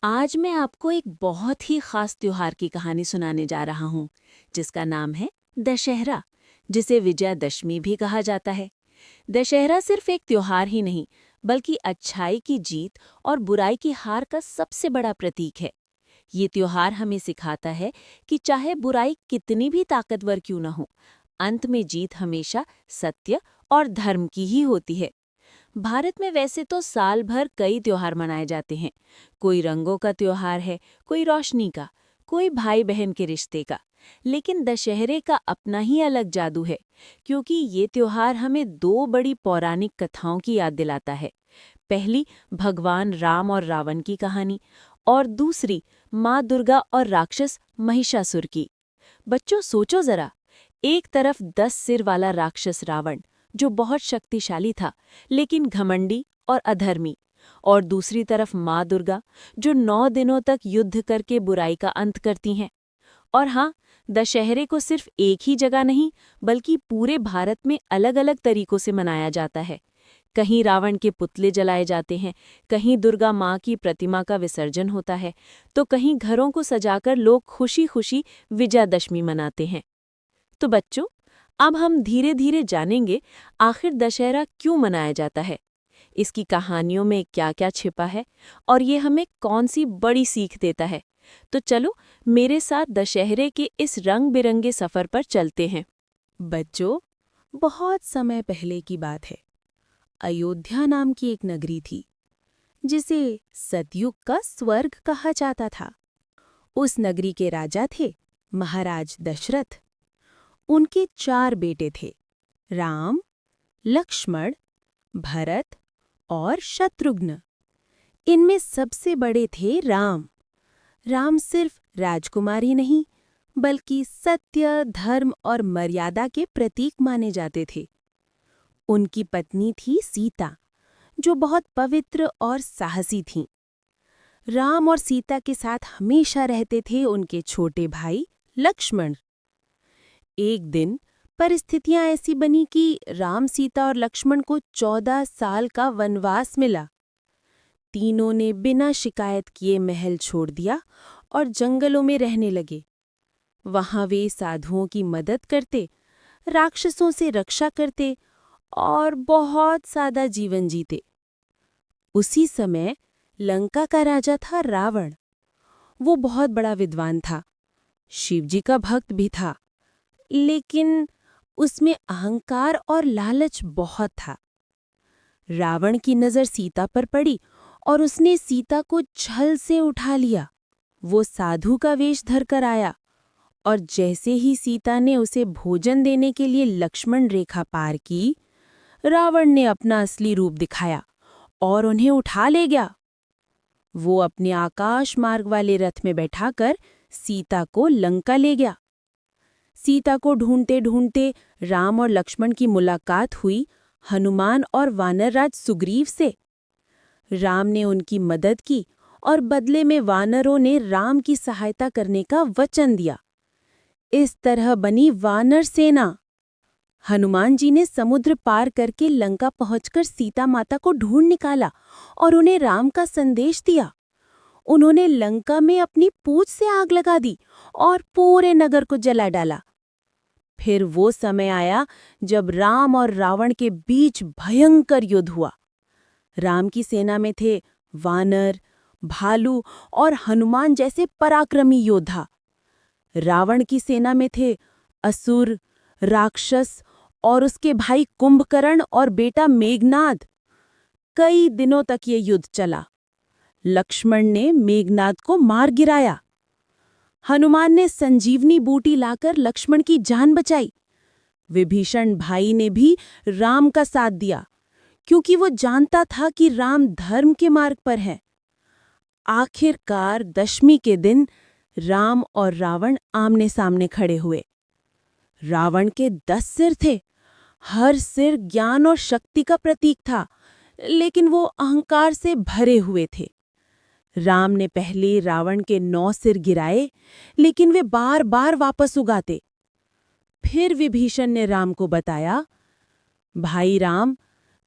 आज मैं आपको एक बहुत ही खास त्योहार की कहानी सुनाने जा रहा हूँ, जिसका नाम है दशहरा, जिसे विजयादशमी भी कहा जाता है। दशहरा सिर्फ एक त्योहार ही नहीं, बल्कि अच्छाई की जीत और बुराई की हार का सबसे बड़ा प्रतीक है। ये त्योहार हमें सिखाता है कि चाहे बुराई कितनी भी ताकतवर क्यों न हो, अंत में जीत हमेशा सत्य और धर्म की ही होती है। भारत में वैसे तो साल भर कई त्योहार मनाए जाते हैं। कोई रंगों का त्योहार है, कोई रोशनी का, कोई भाई बहन के रिश्ते का। लेकिन दशहरे का अपना ही अलग जादू है, क्योंकि ये त्योहार हमें दो बड़ी पौराणिक कथाओं की याद दिलाता है। पहली, भगवान राम और रावण की कहानी, और दूसरी, माँ दुर्गा और राक्षस महिषासुर की। बच्चों सोचो जरा, एक तरफ 10 सिर वाला राक्षस रावण, जो बहुत शक्तिशाली था लेकिन घमंडी और अधर्मी, और दूसरी तरफ माँ दुर्गा, जो 9 दिनों तक युद्ध करके बुराई का अंत करती हैं। और हाँ, दशहरे को सिर्फ एक ही जगह नहीं, बल्कि पूरे भारत में अलग-अलग तरीकों से मनाया जाता है। कहीं रावण के पुतले जलाए जाते हैं, कहीं दुर्गा माँ की प्रतिमा का विसर्जन होता है, तो कहीं घरों को सजाकर लोग खुशी-खुशी विजयादशमी मनाते हैं। तो बच्चों, अब हम धीरे धीरे जानेंगे आखिर दशहरा क्यों मनाया जाता है, इसकी कहानियों में क्या क्या छिपा है, और ये हमें कौन सी बड़ी सीख देता है। तो चलो मेरे साथ दशहरे के इस रंग बिरंगे सफर पर चलते हैं। बच्चों, बहुत समय पहले की बात है। अयोध्या नाम की एक नगरी थी, जिसे सतयुग का स्वर्ग कहा जाता था। उस नगरी के राजा थे महाराज दशरथ। उनके 4 बेटे थे, राम, लक्ष्मण, भरत और शत्रुघ्न। इनमें सबसे बड़े थे राम। राम सिर्फ राजकुमार ही नहीं, बल्कि सत्य, धर्म और मर्यादा के प्रतीक माने जाते थे। उनकी पत्नी थी सीता, जो बहुत पवित्र और साहसी थीं। राम और सीता के साथ हमेशा रहते थे उनके छोटे भाई लक्ष्मण। एक दिन परिस्थितियां ऐसी बनी कि राम, सीता और लक्ष्मण को 14 साल का वनवास मिला। तीनों ने बिना शिकायत किए महल छोड़ दिया और जंगलों में रहने लगे। वहां वे साधुओं की मदद करते, राक्षसों से रक्षा करते और बहुत सादा जीवन जीते। उसी समय लंका का राजा था रावण। वो बहुत बड़ा विद्वान था, शिवजी का भक्त भी था, लेकिन उसमें अहंकार और लालच बहुत था। रावण की नज़र सीता पर पड़ी और उसने सीता को छल से उठा लिया। वो साधु का वेश धरकर आया और जैसे ही सीता ने उसे भोजन देने के लिए लक्ष्मण रेखा पार की, रावण ने अपना असली रूप दिखाया और उन्हें उठा ले गया। वो अपने आकाश मार्ग वाले रथ में बैठाकर सीता को लंका ले गया। सीता को ढूंढते ढूंढते राम और लक्ष्मण की मुलाकात हुई हनुमान और वानरराज सुग्रीव से। राम ने उनकी मदद की और बदले में वानरों ने राम की सहायता करने का वचन दिया। इस तरह बनी वानर सेना। हनुमान जी ने समुद्र पार करके लंका पहुंचकर सीता माता को ढूंढ निकाला और उन्हें राम का संदेश दिया। उन्होंने लंका में अपनी पूंछ से आग लगा दी और पूरे नगर को जला डाला। फिर वो समय आया जब राम और रावण के बीच भयंकर युद्ध हुआ। राम की सेना में थे वानर, भालू और हनुमान जैसे पराक्रमी योद्धा। रावण की सेना में थे असुर, राक्षस और उसके भाई कुंभकर्ण और बेटा मेघनाद। कई दिनों तक ये युद्ध चला। लक्ष्मण ने मेघनाद को मार गिराया। हनुमान ने संजीवनी बूटी लाकर लक्ष्मण की जान बचाई। विभीषण भाई ने भी राम का साथ दिया, क्योंकि वो जानता था कि राम धर्म के मार्ग पर है। आखिरकार दशमी के दिन राम और रावण आमने सामने खड़े हुए। रावण के 10 सिर थे। हर सिर ज्ञान और शक्ति का प्रतीक था, लेकिन वो अहंकार से भरे हुए थे। राम ने पहले रावण के 9 सिर गिराए, लेकिन वे बार बार वापस उगाते। फिर विभीषण ने राम को बताया, भाई राम,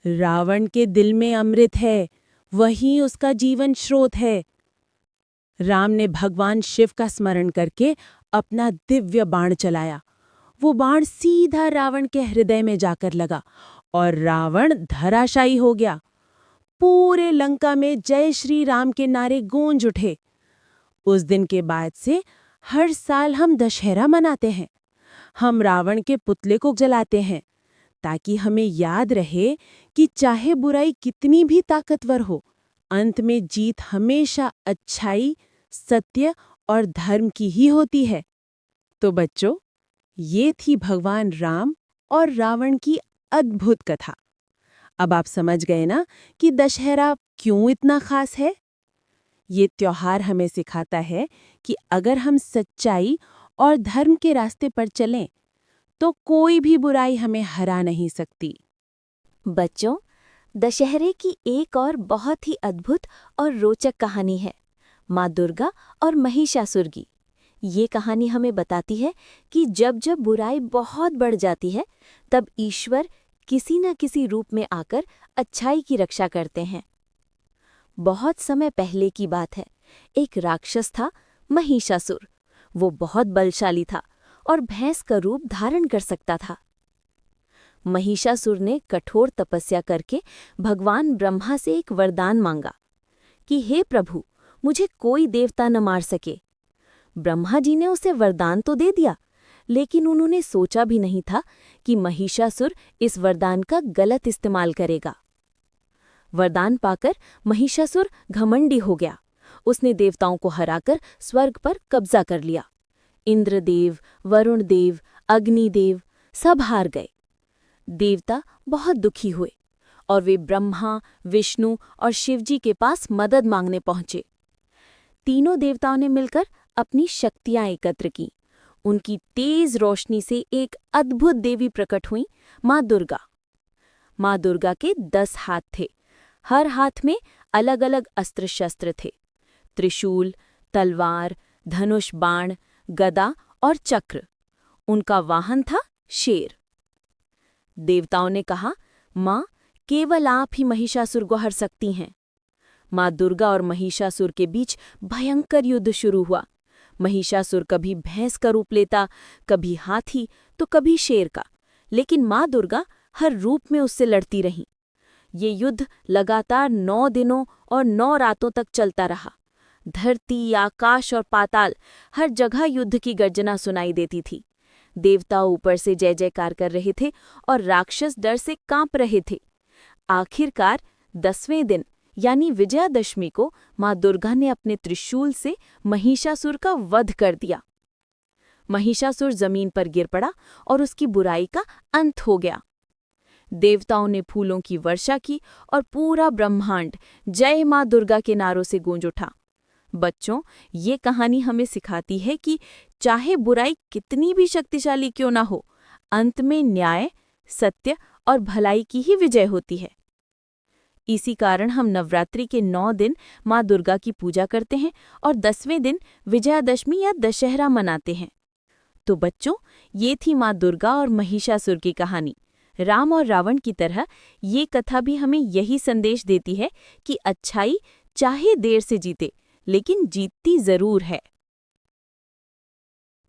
रावण के दिल में अमृत है, वही उसका जीवन स्रोत है। राम ने भगवान शिव का स्मरण करके अपना दिव्य बाण चलाया। वो बाण सीधा रावण के हृदय में जाकर लगा और रावण धराशायी हो गया। पूरे लंका में जय श्री राम के नारे गूंज उठे। उस दिन के बाद से हर साल हम दशहरा मनाते हैं। हम रावण के पुतले को जलाते हैं ताकि हमें याद रहे कि चाहे बुराई कितनी भी ताकतवर हो, अंत में जीत हमेशा अच्छाई, सत्य और धर्म की ही होती है। तो बच्चों, ये थी भगवान राम और रावण की अद्भुत कथा। अब आप समझ गए ना कि दशहरा क्यों इतना खास है? ये त्योहार हमें सिखाता है कि अगर हम सच्चाई और धर्म के रास्ते पर चलें, तो कोई भी बुराई हमें हरा नहीं सकती। बच्चों, दशहरे की एक और बहुत ही अद्भुत और रोचक कहानी है, माँ दुर्गा और महिषासुर की। ये कहानी हमें बताती है कि जब जब बुराई बहुत बढ़ जाती है, तब ईश्वर किसी न किसी रूप में आकर अच्छाई की रक्षा करते हैं। बहुत समय पहले की बात है। एक राक्षस था, महिषासुर। वो बहुत बलशाली था और भैंस का रूप धारण कर सकता था। महिषासुर ने कठोर तपस्या करके भगवान ब्रह्मा से एक वरदान मांगा कि हे प्रभु, मुझे कोई देवता न मार सके। ब्रह्मा जी ने उसे वरदान तो दे दिया, लेकिन उन्होंने सोचा भी नहीं था कि महिषासुर इस वरदान का गलत इस्तेमाल करेगा। वरदान पाकर महिषासुर घमंडी हो गया। उसने देवताओं को हराकर स्वर्ग पर कब्जा कर लिया। इंद्रदेव, वरुण देव, अग्निदेव सब हार गए। देवता बहुत दुखी हुए और वे ब्रह्मा, विष्णु और शिवजी के पास मदद मांगने पहुंचे। तीनों देवताओं ने मिलकर अपनी शक्तियां एकत्र की। उनकी तेज रोशनी से एक अद्भुत देवी प्रकट हुई, माँ दुर्गा। माँ दुर्गा के 10 हाथ थे। हर हाथ में अलग अलग अस्त्र शस्त्र थे। त्रिशूल, तलवार, धनुष, बाण, गदा और चक्र। उनका वाहन था शेर। देवताओं ने कहा, माँ, केवल आप ही महिषासुर को हर सकती हैं। माँ दुर्गा और महिषासुर के बीच भयंकर युद्ध शुरू हुआ। महिषासुर कभी भैंस का रूप लेता, कभी हाथी तो कभी शेर का, लेकिन माँ दुर्गा हर रूप में उससे लड़ती रहीं। ये युद्ध लगातार 9 दिनों और 9 रातों तक चलता रहा। धरती, आकाश और पाताल, हर जगह युद्ध की गर्जना सुनाई देती थी। देवता ऊपर से जय जयकार कर रहे थे और राक्षस डर से कांप रहे थे। आखिरकार 10वें दिन यानी विजयादशमी को माँ दुर्गा ने अपने त्रिशूल से महिषासुर का वध कर दिया। महिषासुर जमीन पर गिर पड़ा और उसकी बुराई का अंत हो गया। देवताओं ने फूलों की वर्षा की और पूरा ब्रह्मांड जय माँ दुर्गा के नारों से गूंज उठा। बच्चों, ये कहानी हमें सिखाती है कि चाहे बुराई कितनी भी शक्तिशाली क्यों ना हो, अंत में न्याय, सत्य और भलाई की ही विजय होती है। इसी कारण हम नवरात्रि के 9 दिन माँ दुर्गा की पूजा करते हैं और 10वें दिन विजयादशमी या दशहरा मनाते हैं। तो बच्चों, ये थी माँ दुर्गा और महिषासुर की कहानी। राम और रावण की तरह ये कथा भी हमें यही संदेश देती है कि अच्छाई चाहे देर से जीते, लेकिन जीतती जरूर है।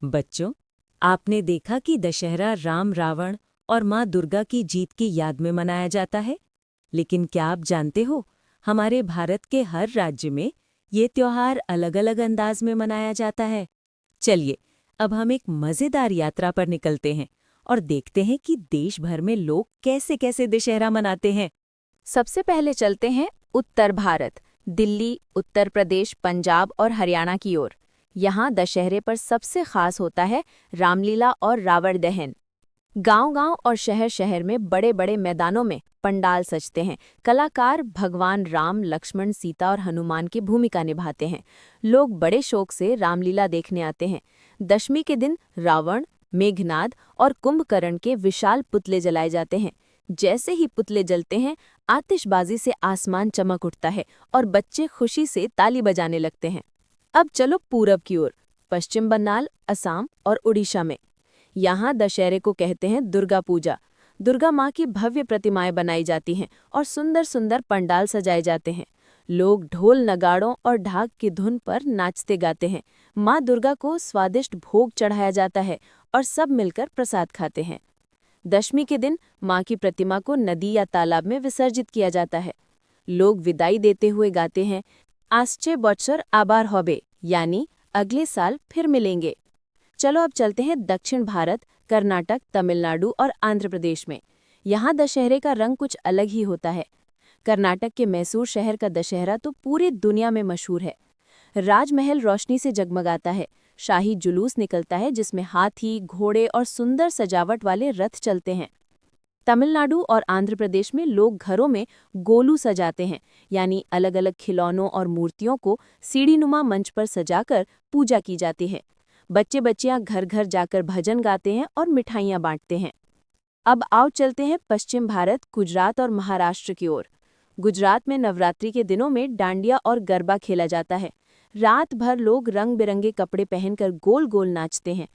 बच्चों, आपने देखा कि दशहरा राम, रावण और माँ दुर्गा की जीत की याद में मनाया जाता है। लेकिन क्या आप जानते हो, हमारे भारत के हर राज्य में ये त्योहार अलग अलग अंदाज में मनाया जाता है। चलिए, अब हम एक मज़ेदार यात्रा पर निकलते हैं और देखते हैं कि देश भर में लोग कैसे कैसे दशहरा मनाते हैं। सबसे पहले चलते हैं उत्तर भारत, दिल्ली, उत्तर प्रदेश, पंजाब और हरियाणा की ओर। यहाँ दशहरे पर सबसे खास होता है रामलीला और रावण दहन। गांव-गांव और शहर-शहर में बड़े-बड़े मैदानों में पंडाल सजते हैं। कलाकार भगवान राम, लक्ष्मण, सीता और हनुमान की भूमिका निभाते हैं। लोग बड़े शौक से रामलीला देखने आते हैं। दशमी के दिन रावण, मेघनाद और कुंभकर्ण के विशाल पुतले जलाए जाते हैं। जैसे ही पुतले जलते हैं, आतिशबाजी से आसमान चमक उठता है और बच्चे खुशी से ताली बजाने लगते हैं। अब चलो पूरब की ओर, पश्चिम बंगाल, असम और उड़ीसा में। यहाँ दशहरे को कहते हैं दुर्गा पूजा। दुर्गा माँ की भव्य प्रतिमाएं बनाई जाती हैं और सुंदर सुंदर पंडाल सजाए जाते हैं। लोग ढोल नगाड़ों और ढाक की धुन पर नाचते गाते हैं। माँ दुर्गा को स्वादिष्ट भोग चढ़ाया जाता है और सब मिलकर प्रसाद खाते हैं। दशमी के दिन माँ की प्रतिमा को नदी या तालाब में विसर्जित किया जाता है। लोग विदाई देते हुए गाते हैं, आस्चे बॉत्सर आबार होबे, यानी अगले साल फिर मिलेंगे। चलो अब चलते हैं दक्षिण भारत, कर्नाटक, तमिलनाडु और आंध्र प्रदेश में। यहाँ दशहरे का रंग कुछ अलग ही होता है। कर्नाटक के मैसूर शहर का दशहरा तो पूरी दुनिया में मशहूर है। राजमहल रोशनी से जगमगाता है, शाही जुलूस निकलता है जिसमें हाथी, घोड़े और सुंदर सजावट वाले रथ चलते हैं। तमिलनाडु और आंध्र प्रदेश में लोग घरों में गोलू सजाते हैं, यानी अलग अलग खिलौनों और मूर्तियों को सीढ़ीनुमा मंच पर सजाकर पूजा की जाती है। बच्चे बच्चियां घर घर जाकर भजन गाते हैं और मिठाइयां बांटते हैं। अब आओ चलते हैं पश्चिम भारत, गुजरात और महाराष्ट्र की ओर। गुजरात में नवरात्रि के दिनों में डांडिया और गरबा खेला जाता है। रात भर लोग रंग बिरंगे कपड़े पहनकर गोल गोल नाचते हैं।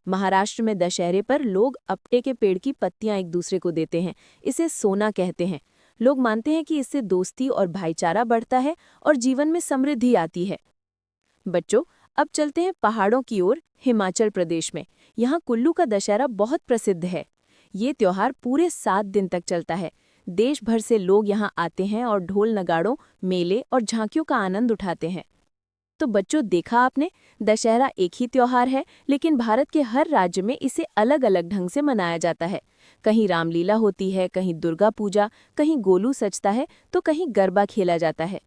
महाराष्ट्र में दशहरे पर लोग अपटे के पेड़ की पत्तियां एक दूसरे को देते हैं। इसे सोना कहते हैं। लोग मानते हैं कि इससे दोस्ती और भाईचारा बढ़ता है और जीवन में समृद्धि आती है। बच्चों, अब चलते हैं पहाड़ों की ओर, हिमाचल प्रदेश में। यहाँ कुल्लू का दशहरा बहुत प्रसिद्ध है। ये त्योहार पूरे 7 दिन तक चलता है। देश भर से लोग यहाँ आते हैं और ढोल नगाड़ों, मेले और झांकियों का आनंद उठाते हैं। तो बच्चों, देखा आपने, दशहरा एक ही त्योहार है, लेकिन भारत के हर राज्य में इसे अलग अलग ढंग से मनाया जाता है। कहीं रामलीला होती है, कहीं दुर्गा पूजा, कहीं गोलू सजता है, तो कहीं गरबा खेला जाता है।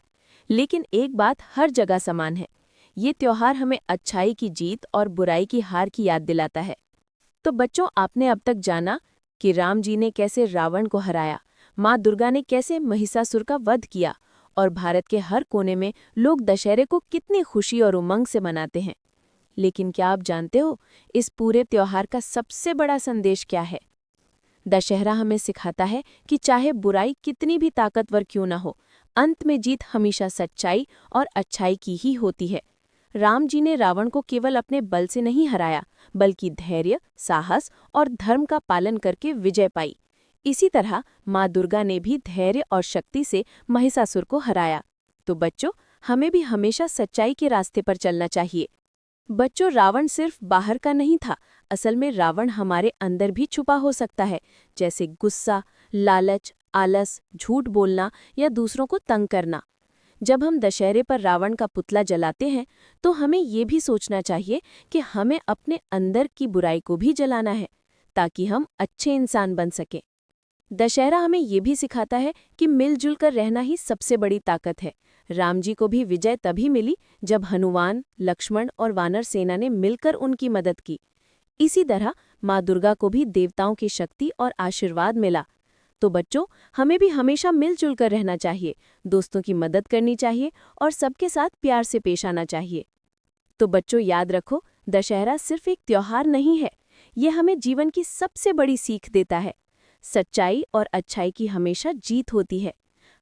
लेकिन एक बात हर जगह समान है, ये त्योहार हमें अच्छाई की जीत और बुराई की हार की याद दिलाता है। तो बच्चों, आपने अब तक जाना कि राम जी ने कैसे रावण को हराया, माँ दुर्गा ने कैसे महिषासुर का वध किया, और भारत के हर कोने में लोग दशहरे को कितनी खुशी और उमंग से मनाते हैं। लेकिन क्या आप जानते हो, इस पूरे त्योहार का सबसे बड़ा संदेश क्या है? दशहरा हमें सिखाता है कि चाहे बुराई कितनी भी ताकतवर क्यों न हो, अंत में जीत हमेशा सच्चाई और अच्छाई की ही होती है। राम जी ने रावण को केवल अपने बल से नहीं हराया, बल्कि धैर्य, साहस और धर्म का पालन करके विजय पाई। इसी तरह माँ दुर्गा ने भी धैर्य और शक्ति से महिषासुर को हराया। तो बच्चों, हमें भी हमेशा सच्चाई के रास्ते पर चलना चाहिए। बच्चों, रावण सिर्फ बाहर का नहीं था, असल में रावण हमारे अंदर भी छुपा हो सकता है, जैसे गुस्सा, लालच, आलस, झूठ बोलना या दूसरों को तंग करना। जब हम दशहरे पर रावण का पुतला जलाते हैं, तो हमें ये भी सोचना चाहिए कि हमें अपने अंदर की बुराई को भी जलाना है, ताकि हम अच्छे इंसान बन सकें। दशहरा हमें ये भी सिखाता है कि मिलजुल कर रहना ही सबसे बड़ी ताकत है। राम जी को भी विजय तभी मिली जब हनुमान, लक्ष्मण और वानर सेना ने मिलकर उनकी मदद की। इसी तरह माँ दुर्गा को भी देवताओं की शक्ति और आशीर्वाद मिला। तो बच्चों, हमें भी हमेशा मिलजुल कर रहना चाहिए, दोस्तों की मदद करनी चाहिए और सबके साथ प्यार से पेश आना चाहिए। तो बच्चों, याद रखो, दशहरा सिर्फ एक त्योहार नहीं है, ये हमें जीवन की सबसे बड़ी सीख देता है। सच्चाई और अच्छाई की हमेशा जीत होती है।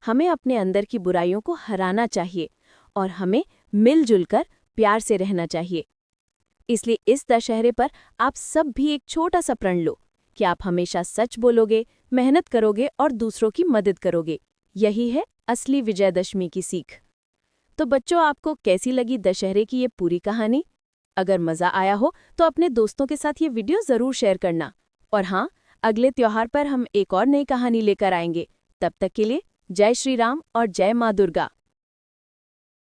हमें अपने अंदर की बुराइयों को हराना चाहिए और हमें मिलजुल कर प्यार से रहना चाहिए। इसलिए इस दशहरे पर आप सब भी एक छोटा सा प्रण लो कि आप हमेशा सच बोलोगे, मेहनत करोगे और दूसरों की मदद करोगे। यही है असली विजयदशमी की सीख। तो बच्चों, आपको कैसी लगी दशहरे की ये पूरी कहानी? अगर मज़ा आया हो तो अपने दोस्तों के साथ ये वीडियो ज़रूर शेयर करना। और हाँ, अगले त्योहार पर हम एक और नई कहानी लेकर आएंगे। तब तक के लिए जय श्री राम और जय माँ दुर्गा।